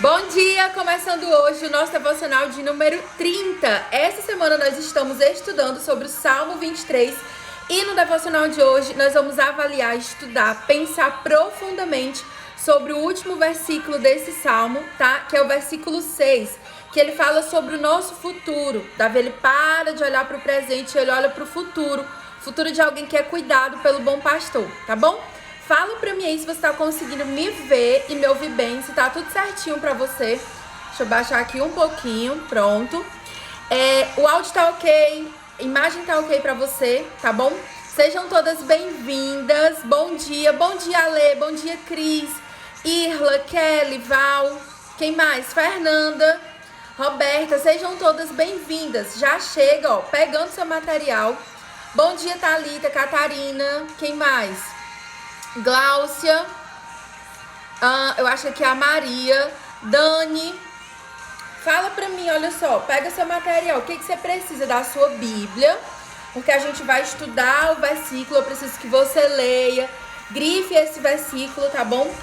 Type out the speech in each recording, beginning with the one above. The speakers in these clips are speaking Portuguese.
Bom dia! Começando hoje o nosso devocional de número 30. Essa semana nós estamos estudando sobre o Salmo 23 e no devocional de hoje nós vamos avaliar, estudar, pensar profundamente sobre o último versículo desse Salmo, tá? Que é o versículo 6, que ele fala sobre o nosso futuro. Davi, ele para de olhar para o presente e ele olha para o futuro de alguém que é cuidado pelo bom pastor, tá bom? Fala pra mim aí se você tá conseguindo me ver e me ouvir bem, se tá tudo certinho pra você. Deixa eu baixar aqui um pouquinho, pronto. O áudio tá ok, a imagem tá ok pra você, tá bom? Sejam todas bem-vindas. Bom dia, Ale, bom dia, Cris, Irla, Kelly, Val, quem mais? Fernanda, Roberta, sejam todas bem-vindas. Já chega, ó, pegando seu material. Bom dia, Thalita, Catarina, quem mais? Gláucia, eu acho que aqui é a Maria, Dani. Fala pra mim, olha só, pega seu material, o que você precisa da sua Bíblia, porque a gente vai estudar o versículo, eu preciso que você leia, grife esse versículo, tá bom?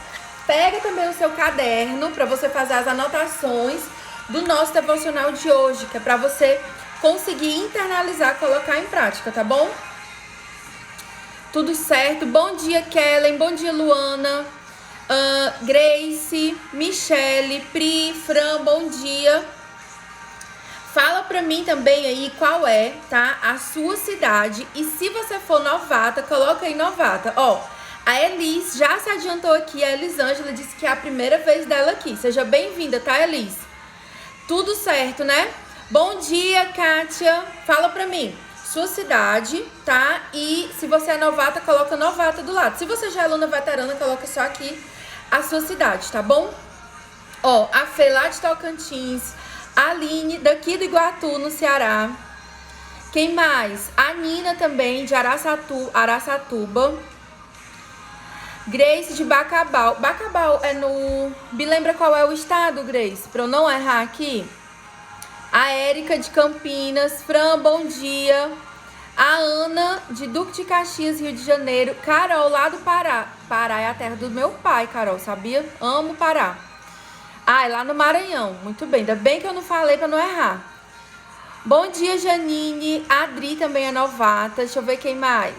Pega também o seu caderno pra você fazer as anotações do nosso devocional de hoje, que é pra você conseguir internalizar, colocar em prática, tá bom? Tudo certo? Bom dia, Kellen. Bom dia, Luana. Grace, Michele, Pri, Fran, bom dia. Fala pra mim também aí qual é, tá? A sua cidade. E se você for novata, coloca aí novata. Ó, a Elis já se adiantou aqui. A Elisângela disse que é a primeira vez dela aqui. Seja bem-vinda, tá, Elis? Tudo certo, né? Bom dia, Kátia. Fala pra mim. Sua cidade, tá? E se você é novata, coloca novata do lado. Se você já é aluna veterana, coloca só aqui a sua cidade, tá bom? Ó, a Fê lá de Tocantins, a Aline daqui do Iguatu, no Ceará. Quem mais? A Nina também, de Araçatuba. Grace de Bacabal. Bacabal é no... Me lembra qual é o estado, Grace? Pra eu não errar aqui. A Érica de Campinas. Fran, bom dia. A Ana de Duque de Caxias, Rio de Janeiro. Carol, lá do Pará. Pará é a terra do meu pai, Carol, sabia? Amo Pará. É lá no Maranhão. Muito bem, ainda bem que eu não falei pra não errar. Bom dia, Janine. A Adri também é novata. Deixa eu ver quem mais.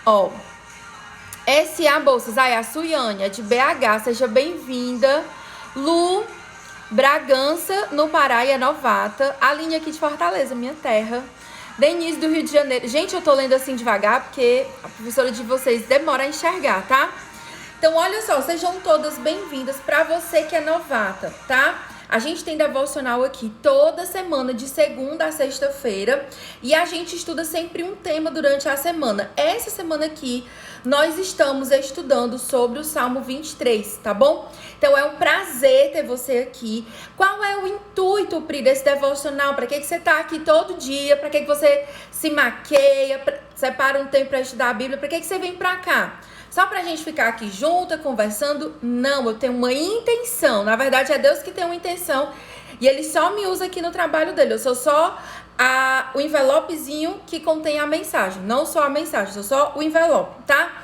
Ó. S.A. Bolsas. A Suiane é de BH. Seja bem-vinda. Lu Bragança, no Pará, e é novata. A Aline aqui de Fortaleza, minha terra. Denise do Rio de Janeiro. Gente, eu tô lendo assim devagar porque a professora de vocês demora a enxergar, tá? Então, olha só, sejam todas bem-vindas pra você que é novata, tá? A gente tem devocional aqui toda semana, de segunda a sexta-feira. E a gente estuda sempre um tema durante a semana. Essa semana aqui, nós estamos estudando sobre o Salmo 23, tá bom? Então, é um prazer ter você aqui. Qual é o intuito, Pri, desse devocional? Pra que você tá aqui todo dia? Pra que você se maqueia? Separa um tempo pra estudar a Bíblia? Pra que você vem pra cá? Só pra gente ficar aqui junta, conversando? Não, eu tenho uma intenção. Na verdade, é Deus que tem uma intenção. E Ele só me usa aqui no trabalho dele. Eu sou só o envelopezinho que contém a mensagem. Não só a mensagem, sou só o envelope, tá?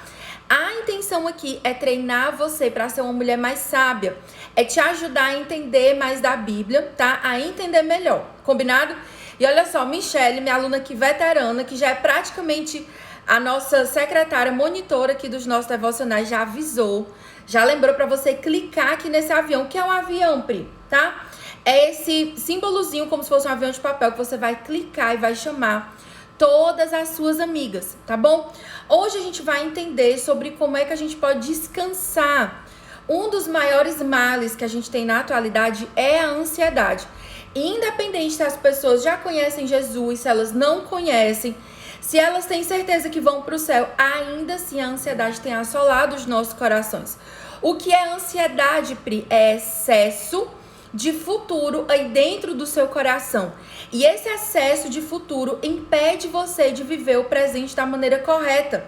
A intenção aqui é treinar você pra ser uma mulher mais sábia. É te ajudar a entender mais da Bíblia, tá? A entender melhor. Combinado? E olha só, Michele, minha aluna aqui veterana, que já é praticamente... A nossa secretária monitora aqui dos nossos devocionais já avisou, já lembrou para você clicar aqui nesse avião, que é um avião, Pri, tá? É esse símbolozinho como se fosse um avião de papel que você vai clicar e vai chamar todas as suas amigas, tá bom? Hoje a gente vai entender sobre como é que a gente pode descansar. Um dos maiores males que a gente tem na atualidade é a ansiedade. Independente se as pessoas já conhecem Jesus, se elas não conhecem, se elas têm certeza que vão para o céu, ainda assim a ansiedade tem assolado os nossos corações. O que é ansiedade, Pri? É excesso de futuro aí dentro do seu coração. E esse excesso de futuro impede você de viver o presente da maneira correta.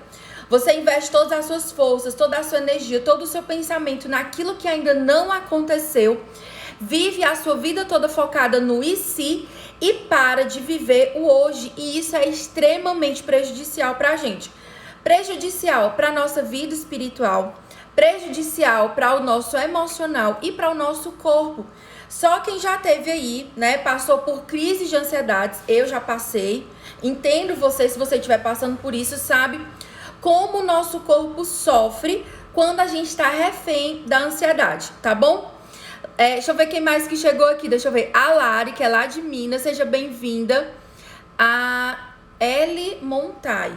Você investe todas as suas forças, toda a sua energia, todo o seu pensamento naquilo que ainda não aconteceu. Vive a sua vida toda focada no e se e para de viver o hoje. E isso é extremamente prejudicial para a gente. Prejudicial para a nossa vida espiritual, prejudicial para o nosso emocional e para o nosso corpo. Só quem já teve aí, né, passou por crise de ansiedades, eu já passei, entendo você, se você estiver passando por isso, sabe como o nosso corpo sofre quando a gente está refém da ansiedade, tá bom? Deixa eu ver quem mais que chegou aqui, deixa eu ver, a Lari, que é lá de Minas, seja bem-vinda. A Eli Montai,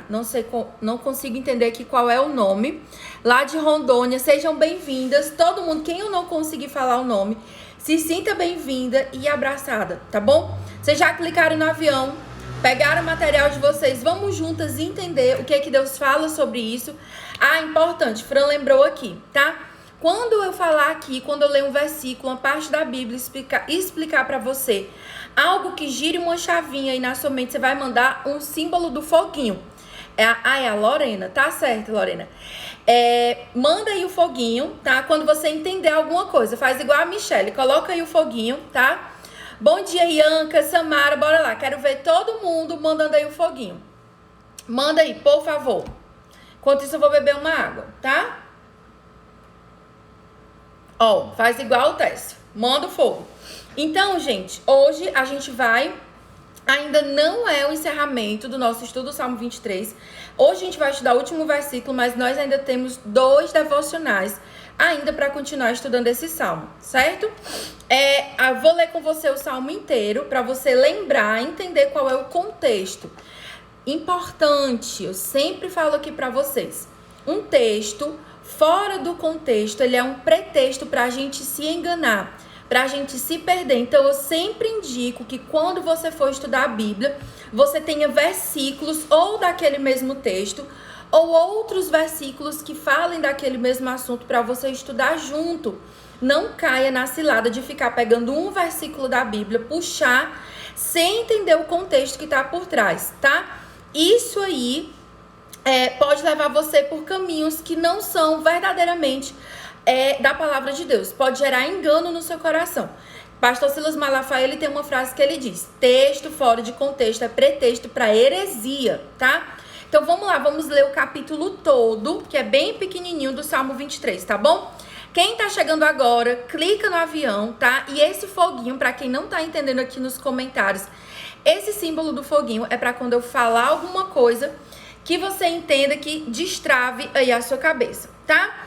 não consigo entender aqui qual é o nome, lá de Rondônia, sejam bem-vindas, todo mundo, quem eu não conseguir falar o nome, se sinta bem-vinda e abraçada, tá bom? Vocês já clicaram no avião, pegaram o material de vocês, vamos juntas entender o que é que Deus fala sobre isso. Ah, importante, Fran lembrou aqui, tá? Quando eu falar aqui, quando eu ler um versículo, uma parte da Bíblia, explicar pra você algo que gire uma chavinha aí na sua mente, você vai mandar um símbolo do foguinho. É a Lorena, tá certo, Lorena? Manda aí o foguinho, tá? Quando você entender alguma coisa, faz igual a Michelle, coloca aí o foguinho, tá? Bom dia, Ianca, Samara, bora lá. Quero ver todo mundo mandando aí o foguinho. Manda aí, por favor. Enquanto isso, eu vou beber uma água, tá? Ó, faz igual o teste. Manda o fogo. Então, gente, hoje a gente vai... Ainda não é o encerramento do nosso estudo do Salmo 23. Hoje a gente vai estudar o último versículo, mas nós ainda temos 2 devocionais ainda para continuar estudando esse salmo, certo? Eu vou ler com você o salmo inteiro para você lembrar, entender qual é o contexto. Importante, eu sempre falo aqui para vocês. Um texto fora do contexto, ele é um pretexto para a gente se enganar, pra gente se perder. Então eu sempre indico que quando você for estudar a Bíblia, você tenha versículos ou daquele mesmo texto ou outros versículos que falem daquele mesmo assunto para você estudar junto. Não caia na cilada de ficar pegando um versículo da Bíblia, puxar sem entender o contexto que tá por trás, tá? Isso aí pode levar você por caminhos que não são verdadeiramente da palavra de Deus. Pode gerar engano no seu coração. Pastor Silas Malafaia, ele tem uma frase que ele diz: texto fora de contexto é pretexto para heresia, tá? Então vamos lá, vamos ler o capítulo todo, que é bem pequenininho, do Salmo 23, tá bom? Quem tá chegando agora, clica no avião, tá? E esse foguinho, para quem não tá entendendo aqui nos comentários, esse símbolo do foguinho é para quando eu falar alguma coisa que você entenda que destrave aí a sua cabeça, tá?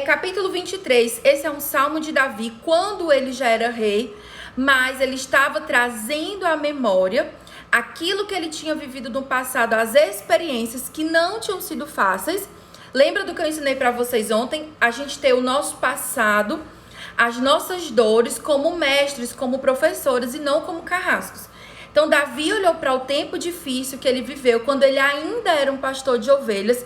Capítulo 23, esse é um salmo de Davi quando ele já era rei, mas ele estava trazendo à memória aquilo que ele tinha vivido no passado, as experiências que não tinham sido fáceis. Lembra do que eu ensinei para vocês ontem? A gente ter o nosso passado, as nossas dores como mestres, como professores e não como carrascos. Então Davi olhou para o tempo difícil que ele viveu quando ele ainda era um pastor de ovelhas,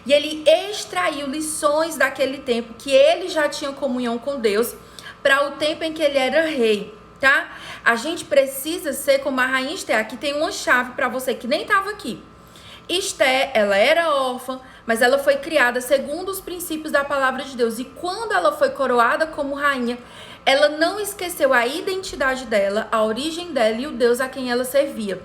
e ele extraiu lições daquele tempo que ele já tinha comunhão com Deus para o tempo em que ele era rei, tá? A gente precisa ser como a rainha Esther. Aqui tem uma chave para você que nem estava aqui. Esther, ela era órfã, mas ela foi criada segundo os princípios da palavra de Deus. E quando ela foi coroada como rainha, ela não esqueceu a identidade dela, a origem dela e o Deus a quem ela servia.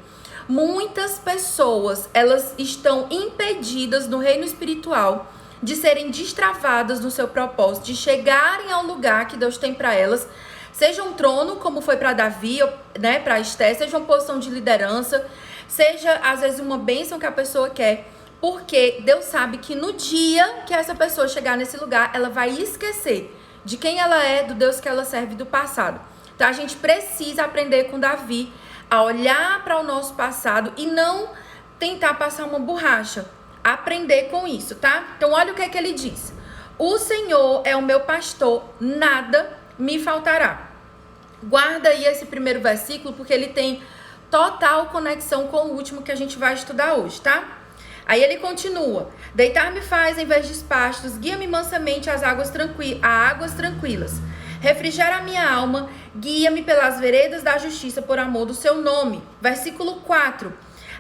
Muitas pessoas, elas estão impedidas no reino espiritual de serem destravadas no seu propósito, de chegarem ao lugar que Deus tem para elas, seja um trono, como foi para Davi, né, para Esther, seja uma posição de liderança, seja às vezes uma bênção que a pessoa quer, porque Deus sabe que no dia que essa pessoa chegar nesse lugar, ela vai esquecer de quem ela é, do Deus que ela serve do passado. Então a gente precisa aprender com Davi a olhar para o nosso passado e não tentar passar uma borracha. Aprender com isso, tá? Então olha o que é que ele diz: o Senhor é o meu pastor, nada me faltará. Guarda aí esse primeiro versículo, porque ele tem total conexão com o último que a gente vai estudar hoje, tá? Aí ele continua: deitar-me faz em vez de pastos, guia-me mansamente às águas tranquilas. Refrigera a minha alma, guia-me pelas veredas da justiça por amor do seu nome. Versículo 4.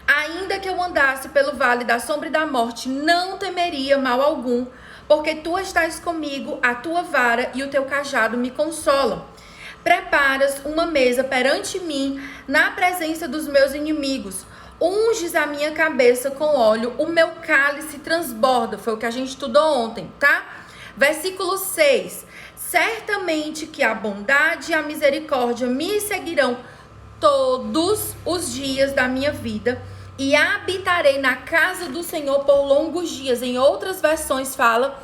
Ainda que eu andasse pelo vale da sombra e da morte, não temeria mal algum, porque tu estás comigo, a tua vara e o teu cajado me consolam. Preparas uma mesa perante mim, na presença dos meus inimigos. Unges a minha cabeça com óleo, o meu cálice transborda. Foi o que a gente estudou ontem, tá? Versículo 6. Certamente que a bondade e a misericórdia me seguirão todos os dias da minha vida e habitarei na casa do Senhor por longos dias. Em outras versões fala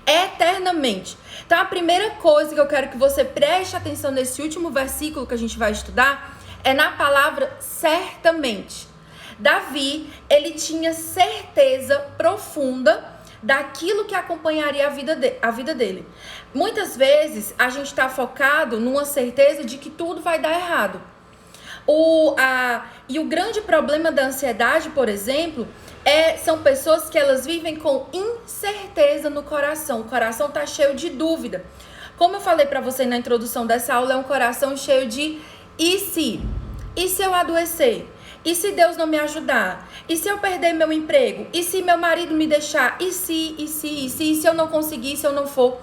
eternamente. Então a primeira coisa que eu quero que você preste atenção nesse último versículo que a gente vai estudar é na palavra certamente. Davi, ele tinha certeza profunda daquilo que acompanharia a vida dele. Muitas vezes a gente está focado numa certeza de que tudo vai dar errado. E o grande problema da ansiedade, por exemplo, são pessoas que elas vivem com incerteza no coração. O coração está cheio de dúvida. Como eu falei para você na introdução dessa aula, é um coração cheio de e se? E se eu adoecer? E se Deus não me ajudar? E se eu perder meu emprego? E se meu marido me deixar? E se eu não conseguir, se eu não for?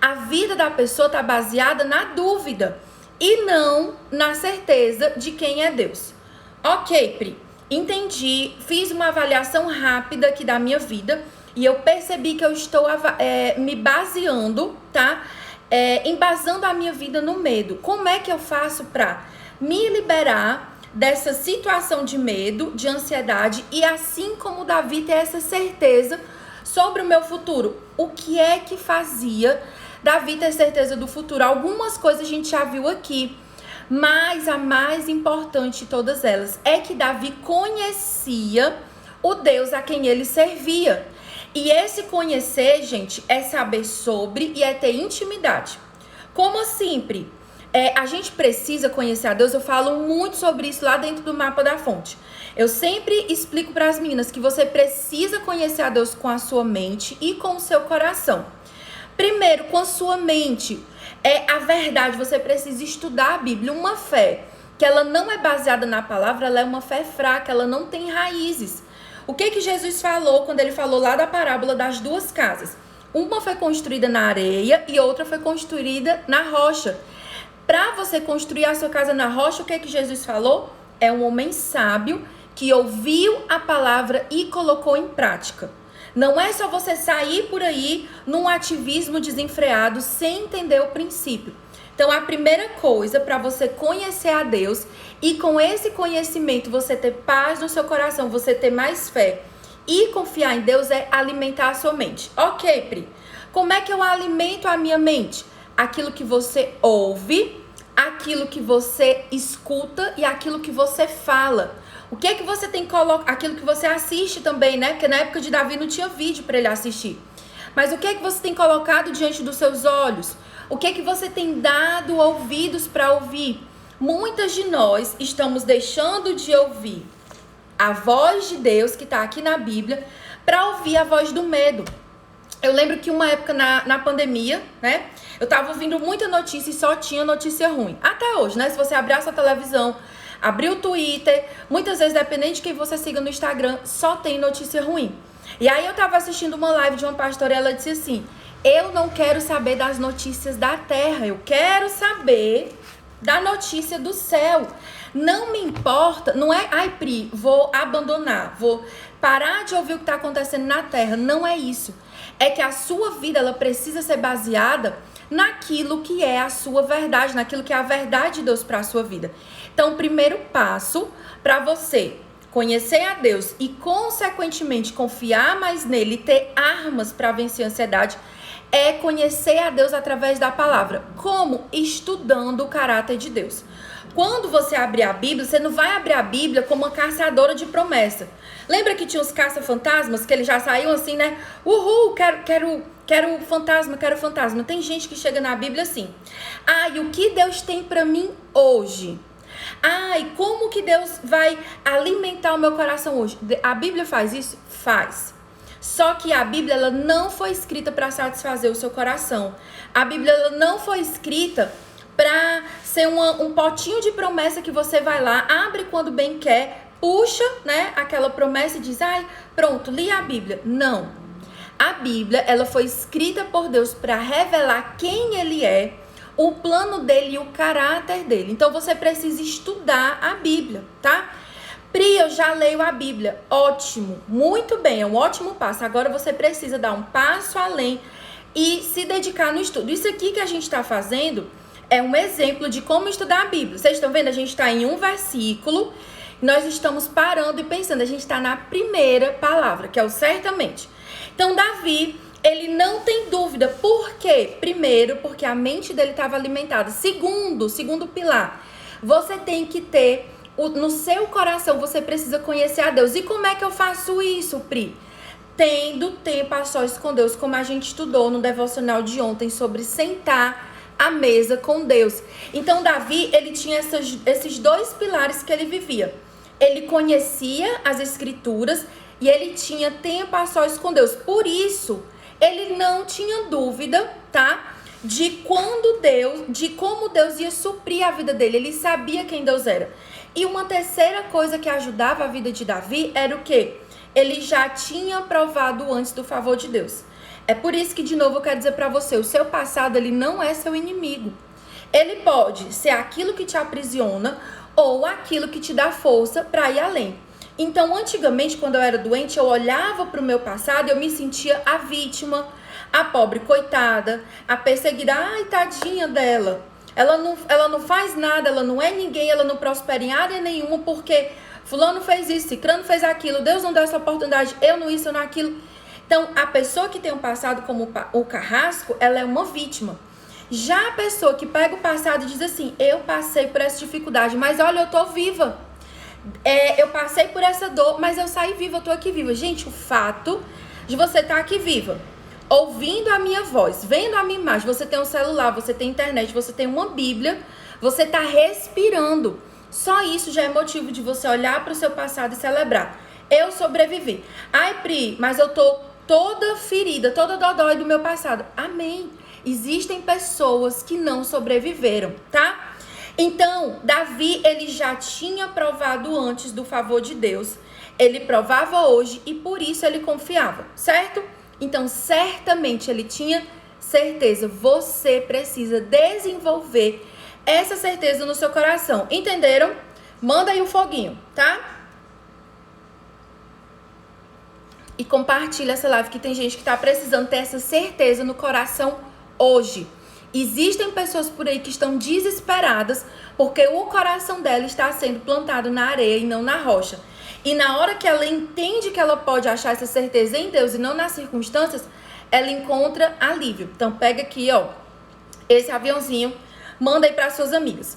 A vida da pessoa está baseada na dúvida e não na certeza de quem é Deus. Ok, Pri, entendi, fiz uma avaliação rápida aqui da minha vida e eu percebi que eu estou me baseando, tá? Embasando a minha vida no medo. Como é que eu faço para me liberar dessa situação de medo, de ansiedade e assim como Davi ter essa certeza sobre o meu futuro? O que é que fazia Davi ter certeza do futuro? Algumas coisas a gente já viu aqui, mas a mais importante de todas elas é que Davi conhecia o Deus a quem ele servia. E esse conhecer, gente, é saber sobre e é ter intimidade. Como sempre, a gente precisa conhecer a Deus. Eu falo muito sobre isso lá dentro do Mapa da Fonte. Eu sempre explico para as meninas que você precisa conhecer a Deus com a sua mente e com o seu coração. Primeiro, com a sua mente. A verdade, você precisa estudar a Bíblia. Uma fé que ela não é baseada na palavra, ela é uma fé fraca, ela não tem raízes. O que Jesus falou quando ele falou lá da parábola das duas casas? Uma foi construída na areia e outra foi construída na rocha. Para você construir a sua casa na rocha, o que Jesus falou? É um homem sábio que ouviu a palavra e colocou em prática. Não é só você sair por aí num ativismo desenfreado sem entender o princípio. Então, a primeira coisa para você conhecer a Deus e com esse conhecimento você ter paz no seu coração, você ter mais fé e confiar em Deus é alimentar a sua mente. Ok, Pri, como é que eu alimento a minha mente? Aquilo que você ouve, aquilo que você escuta e aquilo que você fala. O que é que você tem que colocar? Aquilo que você assiste também, né? Porque na época de Davi não tinha vídeo para ele assistir. Mas o que é que você tem colocado diante dos seus olhos? O que é que você tem dado ouvidos para ouvir? Muitas de nós estamos deixando de ouvir a voz de Deus que está aqui na Bíblia para ouvir a voz do medo. Eu lembro que uma época na pandemia, né? Eu tava ouvindo muita notícia e só tinha notícia ruim. Até hoje, né? Se você abrir a sua televisão, abrir o Twitter, muitas vezes, dependendo de quem você siga no Instagram, só tem notícia ruim. E aí eu tava assistindo uma live de uma pastora e ela disse assim: eu não quero saber das notícias da terra, eu quero saber da notícia do céu. Não me importa, não é, ai Pri, vou abandonar, vou parar de ouvir o que está acontecendo na terra. Não é isso. É que a sua vida, ela precisa ser baseada naquilo que é a sua verdade, naquilo que é a verdade de Deus para a sua vida. Então, o primeiro passo para você conhecer a Deus e, consequentemente, confiar mais nele e ter armas para vencer a ansiedade é conhecer a Deus através da palavra. Como? Estudando o caráter de Deus. Quando você abrir a Bíblia, você não vai abrir a Bíblia como uma caçadora de promessa. Lembra que tinha os caça-fantasmas, que eles já saíam assim, né? Uhul, quero fantasma, quero fantasma. Tem gente que chega na Bíblia assim: ai, o que Deus tem pra mim hoje? Ai, como que Deus vai alimentar o meu coração hoje? A Bíblia faz isso? Faz. Só que a Bíblia, ela não foi escrita para satisfazer o seu coração. A Bíblia, ela não foi escrita para ser um potinho de promessa que você vai lá, abre quando bem quer, puxa, né, aquela promessa e diz: ai, pronto, li a Bíblia. Não. A Bíblia, ela foi escrita por Deus para revelar quem Ele é, o plano dele e o caráter dele. Então, você precisa estudar a Bíblia, tá? Pri, eu já leio a Bíblia. Ótimo, muito bem, é um ótimo passo. Agora você precisa dar um passo além e se dedicar no estudo. Isso aqui que a gente está fazendo é um exemplo de como estudar a Bíblia. Vocês estão vendo? A gente está em um versículo, nós estamos parando e pensando. A gente está na primeira palavra, que é o certamente. Então, Davi, ele não tem dúvida. Por quê? Primeiro, porque a mente dele estava alimentada. Segundo pilar, você tem que ter, no seu coração, você precisa conhecer a Deus. E como é que eu faço isso, Pri? Tendo tempo a sós com Deus, como a gente estudou no devocional de ontem sobre sentar à mesa com Deus. Então, Davi, ele tinha esses dois pilares que ele vivia. Ele conhecia as escrituras e ele tinha tempo a sós com Deus. Por isso, ele não tinha dúvida, tá? De como Deus ia suprir a vida dele. Ele sabia quem Deus era. E uma terceira coisa que ajudava a vida de Davi era o quê? Ele já tinha provado antes do favor de Deus. É por isso que, de novo, eu quero dizer pra você, o seu passado, ele não é seu inimigo. Ele pode ser aquilo que te aprisiona ou aquilo que te dá força pra ir além. Então, antigamente, quando eu era doente, eu olhava pro meu passado e eu me sentia a vítima, a pobre coitada, a perseguida. Ai, tadinha dela. Ela não faz nada, ela não é ninguém, ela não prospera em área nenhuma porque fulano fez isso, ciclano fez aquilo, Deus não deu essa oportunidade, eu não isso, eu não aquilo. Então, a pessoa que tem um passado como o carrasco, ela é uma vítima. Já a pessoa que pega o passado e diz assim, eu passei por essa dificuldade, mas olha, eu tô viva. Eu passei por essa dor, mas eu saí viva, eu tô aqui viva. Gente, o fato de você estar aqui viva, ouvindo a minha voz, vendo a minha imagem, você tem um celular, você tem internet, você tem uma Bíblia, você tá respirando. Só isso já é motivo de você olhar para o seu passado e celebrar. Eu sobrevivi. Ai, Pri, mas eu tô toda ferida, toda dodói do meu passado. Amém. Existem pessoas que não sobreviveram, tá? Então, Davi, ele já tinha provado antes do favor de Deus. Ele provava hoje e por isso ele confiava, certo? Então, certamente ele tinha certeza. Você precisa desenvolver essa certeza no seu coração. Entenderam? Manda aí o foguinho, tá? E compartilha essa live que tem gente que tá precisando ter essa certeza no coração hoje. Existem pessoas por aí que estão desesperadas porque o coração dela está sendo plantado na areia e não na rocha. E na hora que ela entende que ela pode achar essa certeza em Deus e não nas circunstâncias, ela encontra alívio. Então pega aqui, ó, esse aviãozinho, manda aí para suas amigas.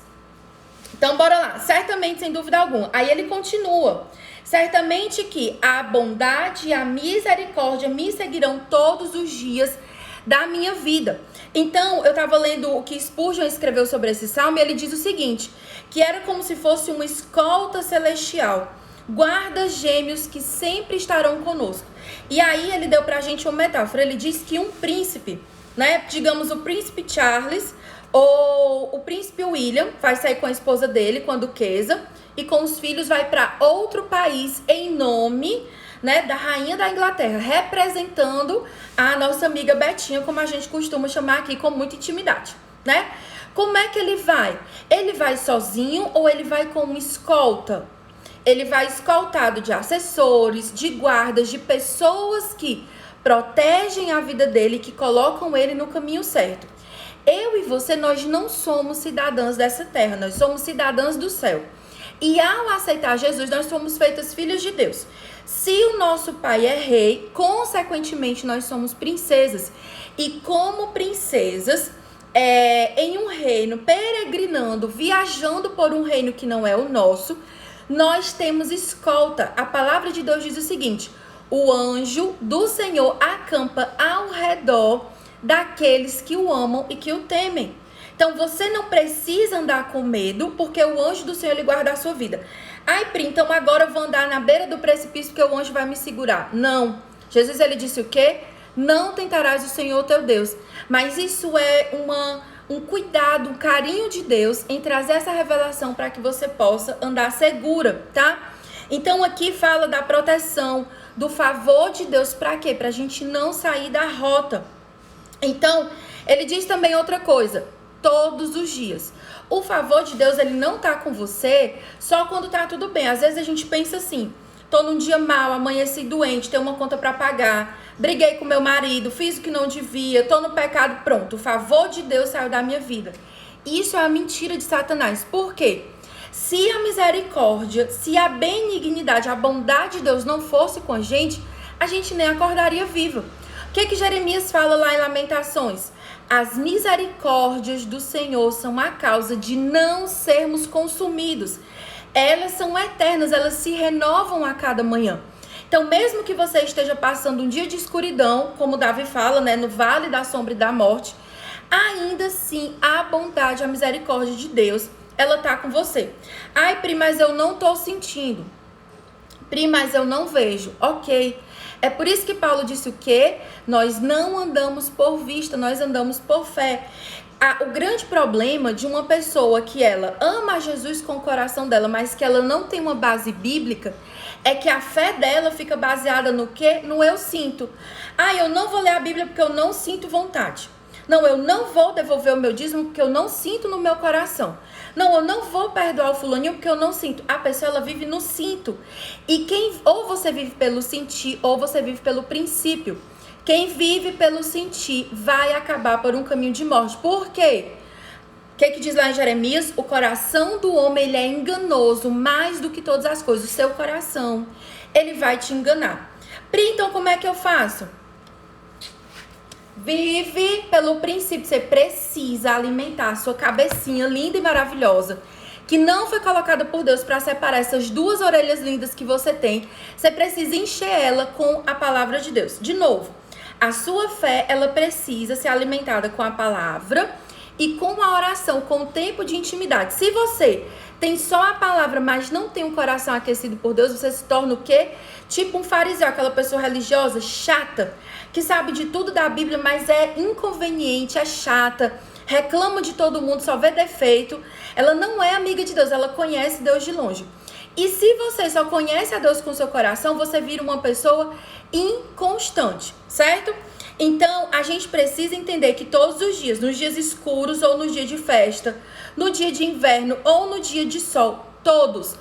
Então bora lá, certamente, sem dúvida alguma. Aí ele continua. Certamente que a bondade e a misericórdia me seguirão todos os dias da minha vida. Então, eu estava lendo o que Spurgeon escreveu sobre esse salmo e ele diz o seguinte, que era como se fosse uma escolta celestial, guardas gêmeos que sempre estarão conosco. E aí ele deu pra gente uma metáfora, ele diz que um príncipe, né, digamos o príncipe Charles ou o príncipe William, vai sair com a esposa dele, com a duquesa, e com os filhos vai para outro país em nome, né, da rainha da Inglaterra, representando a nossa amiga Betinha, como a gente costuma chamar aqui com muita intimidade, né? Como é que ele vai? Ele vai sozinho ou ele vai com uma escolta? Ele vai escoltado de assessores, de guardas, de pessoas que protegem a vida dele, que colocam ele no caminho certo. Eu e você, nós não somos cidadãs dessa terra, nós somos cidadãs do céu. E ao aceitar Jesus, nós somos feitas filhas de Deus. Se o nosso pai é rei, consequentemente nós somos princesas. E como princesas, em um reino, peregrinando, viajando por um reino que não é o nosso, nós temos escolta. A palavra de Deus diz o seguinte, o anjo do Senhor acampa ao redor daqueles que o amam e que o temem. Então, você não precisa andar com medo, porque o anjo do Senhor, ele guarda a sua vida. Ai, Pri, então agora eu vou andar na beira do precipício porque o anjo vai me segurar. Não. Jesus, ele disse o quê? Não tentarás o Senhor teu Deus. Mas isso é um cuidado, um carinho de Deus em trazer essa revelação para que você possa andar segura, tá? Então, aqui fala da proteção, do favor de Deus, para quê? Para a gente não sair da rota. Então, ele diz também outra coisa, todos os dias. O favor de Deus, ele não tá com você só quando tá tudo bem. Às vezes a gente pensa assim, tô num dia mal, amanheci doente, tenho uma conta para pagar, briguei com meu marido, fiz o que não devia, tô no pecado, pronto, o favor de Deus saiu da minha vida. Isso é a mentira de Satanás. Por quê? Se a misericórdia, se a benignidade, a bondade de Deus não fosse com a gente nem acordaria viva. O que Jeremias fala lá em Lamentações? As misericórdias do Senhor são a causa de não sermos consumidos. Elas são eternas, elas se renovam a cada manhã. Então, mesmo que você esteja passando um dia de escuridão, como Davi fala, né, no vale da sombra e da morte, ainda assim, a bondade, a misericórdia de Deus, ela tá com você. Ai, Pri, mas eu não tô sentindo. Pri, mas eu não vejo. Ok. É por isso que Paulo disse o quê? Nós não andamos por vista, nós andamos por fé. O grande problema de uma pessoa que ela ama a Jesus com o coração dela, mas que ela não tem uma base bíblica, é que a fé dela fica baseada no quê? No eu sinto. Ah, eu não vou ler a Bíblia porque eu não sinto vontade. Não, eu não vou devolver o meu dízimo porque eu não sinto no meu coração. Não, eu não vou perdoar o fulaninho porque eu não sinto. A pessoa, ela vive no sinto. E ou você vive pelo sentir, ou você vive pelo princípio. Quem vive pelo sentir vai acabar por um caminho de morte. Por quê? O que diz lá em Jeremias? O coração do homem, ele é enganoso mais do que todas as coisas. O seu coração, ele vai te enganar. Pri, então como é que eu faço? Vive pelo princípio. Você precisa alimentar a sua cabecinha linda e maravilhosa, que não foi colocada por Deus para separar essas duas orelhas lindas que você tem. Você precisa encher ela com a palavra de Deus. De novo, a sua fé, ela precisa ser alimentada com a palavra e com a oração, com o tempo de intimidade. Se você tem só a palavra, mas não tem um coração aquecido por Deus, você se torna o quê? Tipo um fariseu, aquela pessoa religiosa, chata, que sabe de tudo da Bíblia, mas é inconveniente, é chata, reclama de todo mundo, só vê defeito. Ela não é amiga de Deus, ela conhece Deus de longe. E se você só conhece a Deus com seu coração, você vira uma pessoa inconstante, certo? Então, a gente precisa entender que todos os dias, nos dias escuros ou no dia de festa, no dia de inverno ou no dia de sol, todos,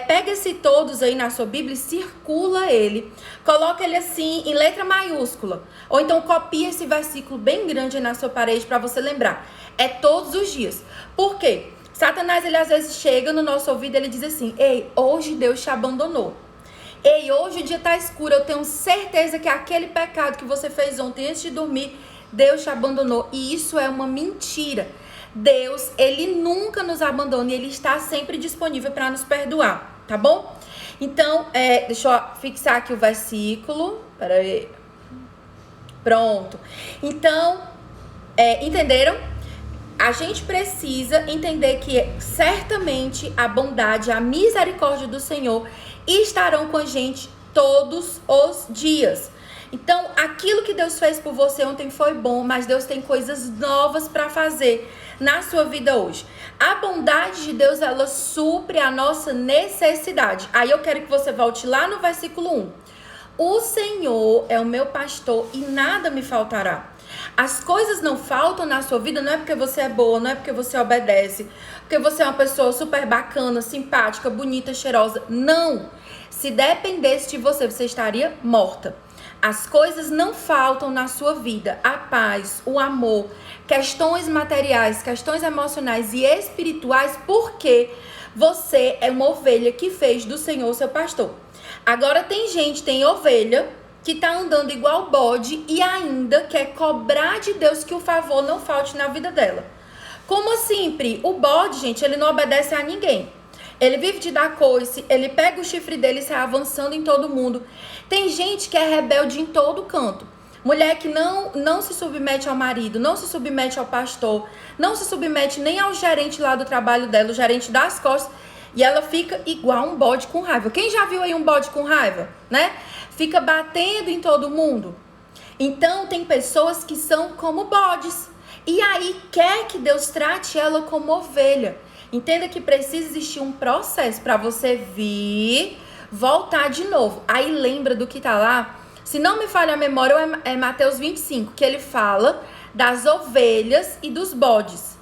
pega esse todos aí na sua Bíblia e circula ele, coloca ele assim em letra maiúscula, ou então copia esse versículo bem grande aí na sua parede para você lembrar. É todos os dias. Por quê? Satanás, ele às vezes chega no nosso ouvido e ele diz assim: ei, hoje Deus te abandonou. Ei, hoje o dia tá escuro, eu tenho certeza que aquele pecado que você fez ontem antes de dormir, Deus te abandonou. E isso é uma mentira. Deus, ele nunca nos abandona e ele está sempre disponível para nos perdoar, tá bom? Então, deixa eu fixar aqui o versículo. Pera aí. Pronto. Então, entenderam? A gente precisa entender que certamente a bondade, a misericórdia do Senhor estarão com a gente todos os dias. Então, aquilo que Deus fez por você ontem foi bom, mas Deus tem coisas novas para fazer na sua vida hoje. A bondade de Deus, ela supre a nossa necessidade. Aí eu quero que você volte lá no versículo 1. O Senhor é o meu pastor e nada me faltará. As coisas não faltam na sua vida, não é porque você é boa, não é porque você obedece, porque você é uma pessoa super bacana, simpática, bonita, cheirosa. Não! Se dependesse de você, você estaria morta. As coisas não faltam na sua vida. A paz, o amor, questões materiais, questões emocionais e espirituais, porque você é uma ovelha que fez do Senhor seu pastor. Agora tem ovelha que tá andando igual bode e ainda quer cobrar de Deus que o favor não falte na vida dela. Como assim, Pri? O bode, gente, ele não obedece a ninguém. Ele vive de dar coice, ele pega o chifre dele e sai avançando em todo mundo. Tem gente que é rebelde em todo canto. Mulher que não se submete ao marido, não se submete ao pastor, não se submete nem ao gerente lá do trabalho dela, o gerente das costas, e ela fica igual um bode com raiva. Quem já viu aí um bode com raiva, né? Fica batendo em todo mundo. Então, tem pessoas que são como bodes. E aí, quer que Deus trate ela como ovelha. Entenda que precisa existir um processo para você vir, voltar de novo. Aí, lembra do que tá lá? Se não me falha a memória, é Mateus 25, que ele fala das ovelhas e dos bodes.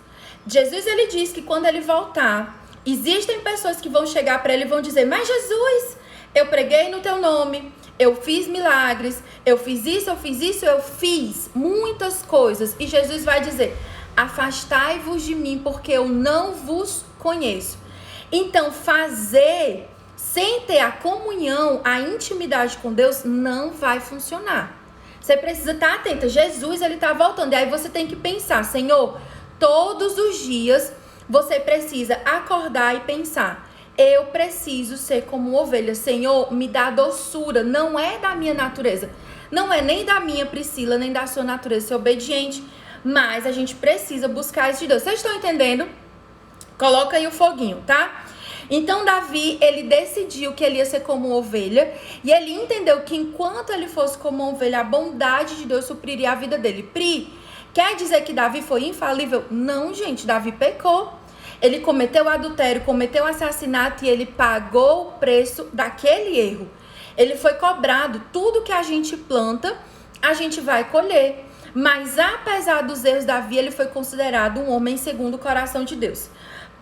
Jesus, ele diz que quando ele voltar, existem pessoas que vão chegar para ele e vão dizer: mas Jesus, Eu preguei no teu nome, eu fiz milagres, eu fiz isso, eu fiz muitas coisas. E Jesus vai dizer: afastai-vos de mim, porque eu não vos conheço. Então, fazer sem ter a comunhão, a intimidade com Deus, não vai funcionar. Você precisa estar atenta. Jesus, ele está voltando. E aí você tem que pensar: Senhor, todos os dias você precisa acordar e pensar: eu preciso ser como ovelha. Senhor, me dá doçura. Não é da minha natureza. Não é nem da minha Priscila, nem da sua natureza ser obediente. Mas a gente precisa buscar isso de Deus. Vocês estão entendendo? Coloca aí o foguinho, tá? Então Davi, ele decidiu que ele ia ser como ovelha. E ele entendeu que enquanto ele fosse como ovelha, a bondade de Deus supriria a vida dele. Pri, quer dizer que Davi foi infalível? Não, gente, Davi pecou. Ele cometeu adultério, cometeu assassinato e ele pagou o preço daquele erro. Ele foi cobrado. Tudo que a gente planta, a gente vai colher. Mas apesar dos erros, Davi, ele foi considerado um homem segundo o coração de Deus.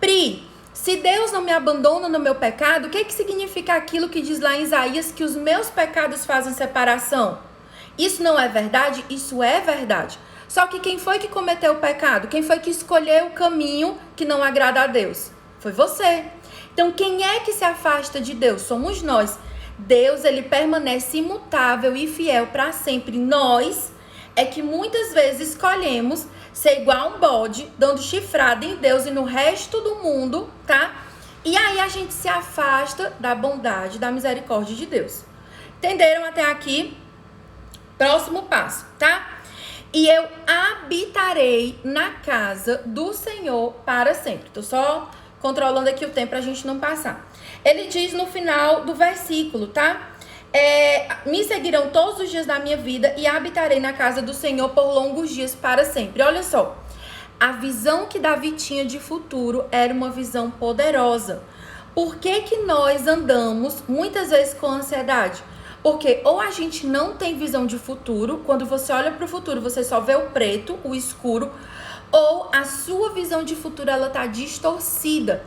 Pri, se Deus não me abandona no meu pecado, o que significa aquilo que diz lá em Isaías, que os meus pecados fazem separação? Isso não é verdade? Isso é verdade. Só que quem foi que cometeu o pecado? Quem foi que escolheu o caminho que não agrada a Deus? Foi você. Então, quem é que se afasta de Deus? Somos nós. Deus, ele permanece imutável e fiel para sempre. Nós é que muitas vezes escolhemos ser igual um bode, dando chifrada em Deus e no resto do mundo, tá? E aí a gente se afasta da bondade, da misericórdia de Deus. Entenderam até aqui? Próximo passo, tá? E eu habitarei na casa do Senhor para sempre. Tô só controlando aqui o tempo pra gente não passar. Ele diz no final do versículo, tá? Me seguirão todos os dias da minha vida e habitarei na casa do Senhor por longos dias para sempre. Olha só, a visão que Davi tinha de futuro era uma visão poderosa. Por que nós andamos muitas vezes com ansiedade? Porque ou a gente não tem visão de futuro, quando você olha para o futuro você só vê o preto, o escuro, ou a sua visão de futuro ela tá distorcida.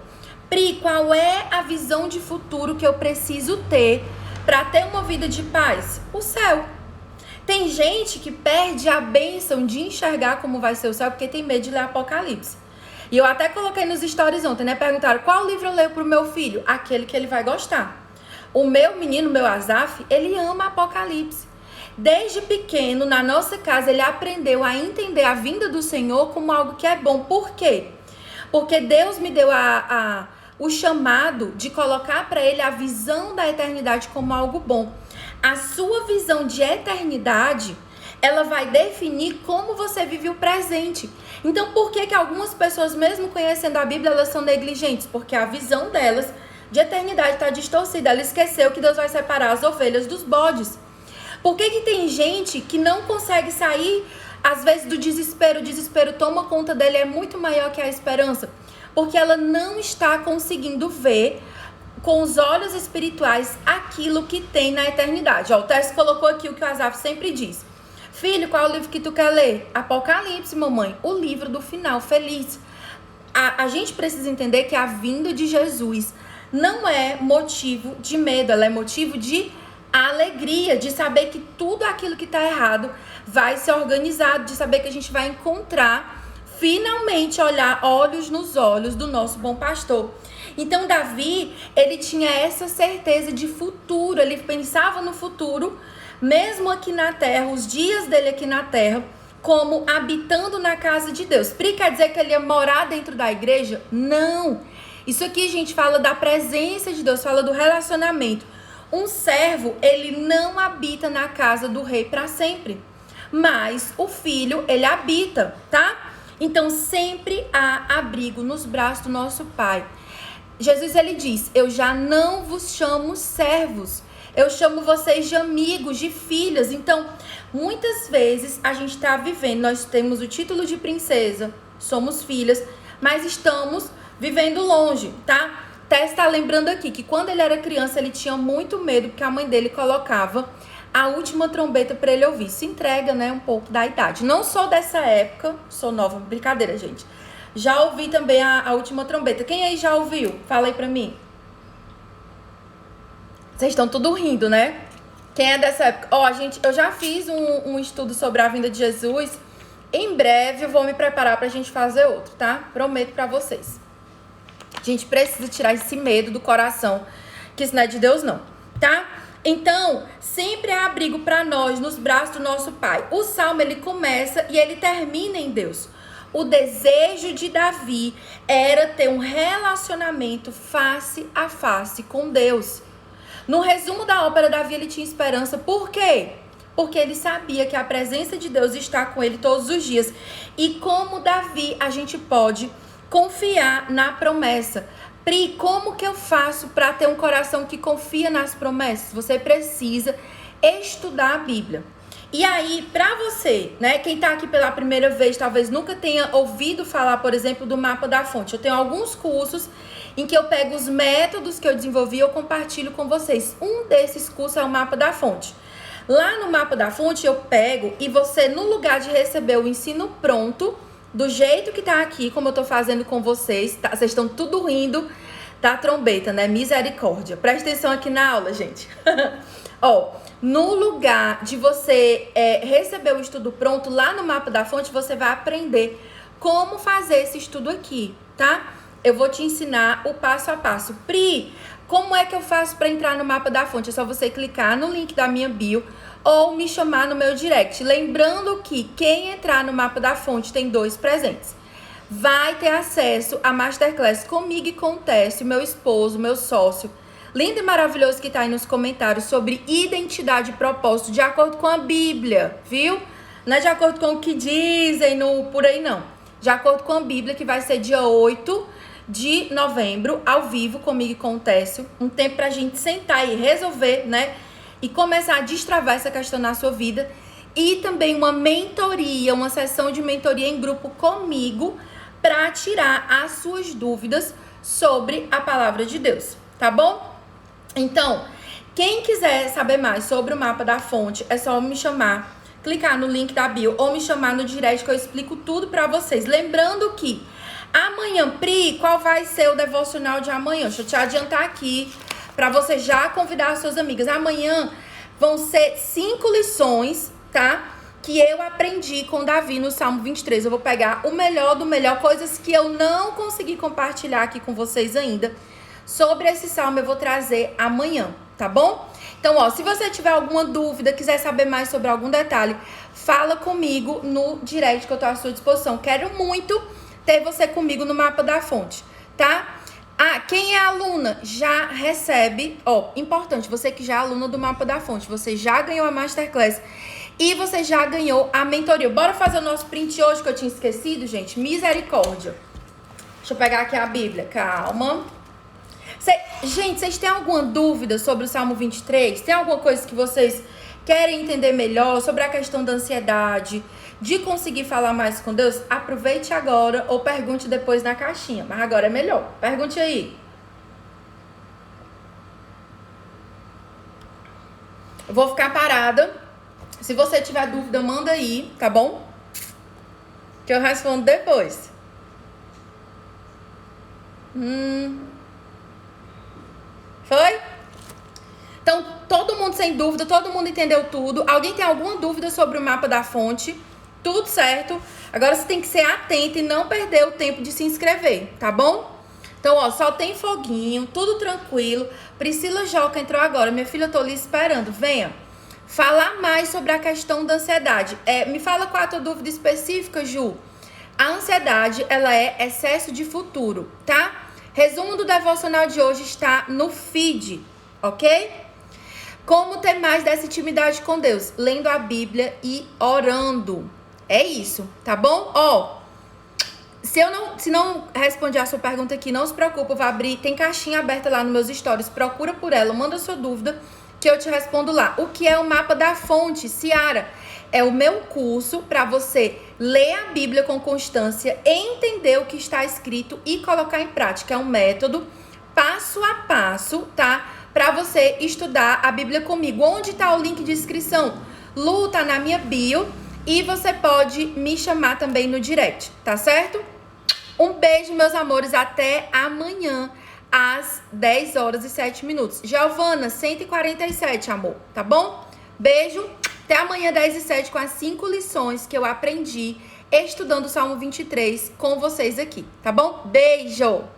Pri, qual é a visão de futuro que eu preciso ter para ter uma vida de paz? O céu. Tem gente que perde a bênção de enxergar como vai ser o céu porque tem medo de ler Apocalipse. E eu até coloquei nos stories ontem, né? Perguntaram qual livro eu leio pro meu filho? Aquele que ele vai gostar. O meu menino, meu Azaf, ele ama Apocalipse. Desde pequeno, na nossa casa, ele aprendeu a entender a vinda do Senhor como algo que é bom. Por quê? Porque Deus me deu o chamado de colocar para ele a visão da eternidade como algo bom. A sua visão de eternidade, ela vai definir como você vive o presente. Então, por que algumas pessoas, mesmo conhecendo a Bíblia, elas são negligentes? Porque a visão delas de eternidade está distorcida. Ela esqueceu que Deus vai separar as ovelhas dos bodes. Por que tem gente que não consegue sair, às vezes, do desespero? O desespero toma conta dele, é muito maior que a esperança. Porque ela não está conseguindo ver com os olhos espirituais aquilo que tem na eternidade. Ó, o Tess colocou aqui o que o Azaf sempre diz. Filho, qual é o livro que tu quer ler? Apocalipse, mamãe. O livro do final feliz. A gente precisa entender que a vinda de Jesus não é motivo de medo, ela é motivo de alegria, de saber que tudo aquilo que está errado vai ser organizado, de saber que a gente vai encontrar, finalmente olhar olhos nos olhos do nosso bom pastor. Então Davi, ele tinha essa certeza de futuro, ele pensava no futuro, mesmo aqui na terra, os dias dele aqui na terra, como habitando na casa de Deus. Pri, quer dizer que ele ia morar dentro da igreja? Não! Isso aqui, gente, fala da presença de Deus, fala do relacionamento. Um servo, ele não habita na casa do rei para sempre. Mas o filho, ele habita, tá? Então, sempre há abrigo nos braços do nosso Pai. Jesus, ele diz, eu já não vos chamo servos. Eu chamo vocês de amigos, de filhas. Então, muitas vezes a gente está vivendo, nós temos o título de princesa, somos filhas, mas estamos vivendo longe, tá? Tess está lembrando aqui que quando ele era criança, ele tinha muito medo, porque a mãe dele colocava a última trombeta para ele ouvir. Se entrega, né, um pouco da idade. Não sou dessa época, sou nova, brincadeira, gente. Já ouvi também a última trombeta. Quem aí já ouviu? Fala aí pra mim. Vocês estão tudo rindo, né? Quem é dessa época? Ó, eu já fiz um estudo sobre a vinda de Jesus. Em breve eu vou me preparar pra gente fazer outro, tá? Prometo pra vocês. A gente precisa tirar esse medo do coração, que isso não é de Deus não, tá? Então, sempre há abrigo pra nós nos braços do nosso Pai. O Salmo, ele começa e ele termina em Deus. O desejo de Davi era ter um relacionamento face a face com Deus. No resumo da ópera, Davi, ele tinha esperança. Por quê? Porque ele sabia que a presença de Deus está com ele todos os dias. E como Davi, a gente pode confiar na promessa. Pri, como que eu faço para ter um coração que confia nas promessas? Você precisa estudar a Bíblia. E aí, para você, né, quem tá aqui pela primeira vez, talvez nunca tenha ouvido falar, por exemplo, do mapa da fonte. Eu tenho alguns cursos em que eu pego os métodos que eu desenvolvi e eu compartilho com vocês. Um desses cursos é o mapa da fonte. Lá no mapa da fonte eu pego e você, no lugar de receber o ensino pronto, do jeito que tá aqui, como eu tô fazendo com vocês, tá? Vocês estão tudo rindo da trombeta, né? Misericórdia. Presta atenção aqui na aula, gente. Ó, no lugar de você receber o estudo pronto, lá no mapa da fonte, você vai aprender como fazer esse estudo aqui, tá? Eu vou te ensinar o passo a passo. Pri, como é que eu faço para entrar no mapa da fonte? É só você clicar no link da minha bio ou me chamar no meu direct. Lembrando que quem entrar no mapa da fonte tem 2 presentes. Vai ter acesso a masterclass comigo e com o Técio, meu esposo, meu sócio, lindo e maravilhoso, que tá aí nos comentários, sobre identidade e propósito de acordo com a Bíblia, viu? Não é de acordo com o que dizem por aí, não. De acordo com a Bíblia, que vai ser dia 8 de novembro, ao vivo, comigo e com o Técio. Um tempo pra gente sentar e resolver, né? E começar a destravar essa questão na sua vida. E também uma mentoria, uma sessão de mentoria em grupo comigo, pra tirar as suas dúvidas sobre a palavra de Deus, tá bom? Então, quem quiser saber mais sobre o mapa da fonte, é só me chamar, clicar no link da bio ou me chamar no direct que eu explico tudo pra vocês. Lembrando que amanhã, Pri, qual vai ser o devocional de amanhã? Deixa eu te adiantar aqui pra você já convidar as suas amigas. Amanhã vão ser 5 lições, tá? Que eu aprendi com Davi no Salmo 23. Eu vou pegar o melhor do melhor, coisas que eu não consegui compartilhar aqui com vocês ainda. Sobre esse salmo eu vou trazer amanhã, tá bom? Então, ó, se você tiver alguma dúvida, quiser saber mais sobre algum detalhe, fala comigo no direct que eu tô à sua disposição. Quero muito ter você comigo no mapa da fonte, tá? Ah, quem é aluna já recebe, ó, importante, você que já é aluna do mapa da fonte, você já ganhou a masterclass e você já ganhou a mentoria. Bora fazer o nosso print hoje que eu tinha esquecido, gente? Misericórdia. Deixa eu pegar aqui a Bíblia, calma. Gente, vocês têm alguma dúvida sobre o Salmo 23? Tem alguma coisa que vocês querem entender melhor sobre a questão da ansiedade, de conseguir falar mais com Deus? Aproveite agora ou pergunte depois na caixinha. Mas agora é melhor. Pergunte aí. Eu vou ficar parada. Se você tiver dúvida, manda aí, tá bom? Que eu respondo depois. Foi? Então, todo mundo sem dúvida, todo mundo entendeu tudo. Alguém tem alguma dúvida sobre o mapa da fonte? Tudo certo. Agora você tem que ser atento e não perder o tempo de se inscrever, tá bom? Então, ó, só tem foguinho, tudo tranquilo. Priscila Joca entrou agora. Minha filha, eu tô ali esperando. Venha falar mais sobre a questão da ansiedade. Me fala qual é a tua dúvida específica, Ju. A ansiedade, ela é excesso de futuro, tá? Resumo do devocional de hoje está no feed, ok? Como ter mais dessa intimidade com Deus? Lendo a Bíblia e orando. É isso, tá bom? Ó, se não respondi a sua pergunta aqui, não se preocupe, eu vou abrir, tem caixinha aberta lá nos meus stories, procura por ela, manda sua dúvida que eu te respondo lá. O que é o mapa da fonte, Ciara? É o meu curso para você ler a Bíblia com constância, entender o que está escrito e colocar em prática. É um método passo a passo, tá? Para você estudar a Bíblia comigo. Onde está o link de inscrição? Lu, tá na minha bio e você pode me chamar também no direct, tá certo? Um beijo, meus amores, até amanhã às 10 horas e 7 minutos. Giovana, 147, amor, tá bom? Beijo, até amanhã 10 e 7 com as 5 lições que eu aprendi estudando o Salmo 23 com vocês aqui, tá bom? Beijo!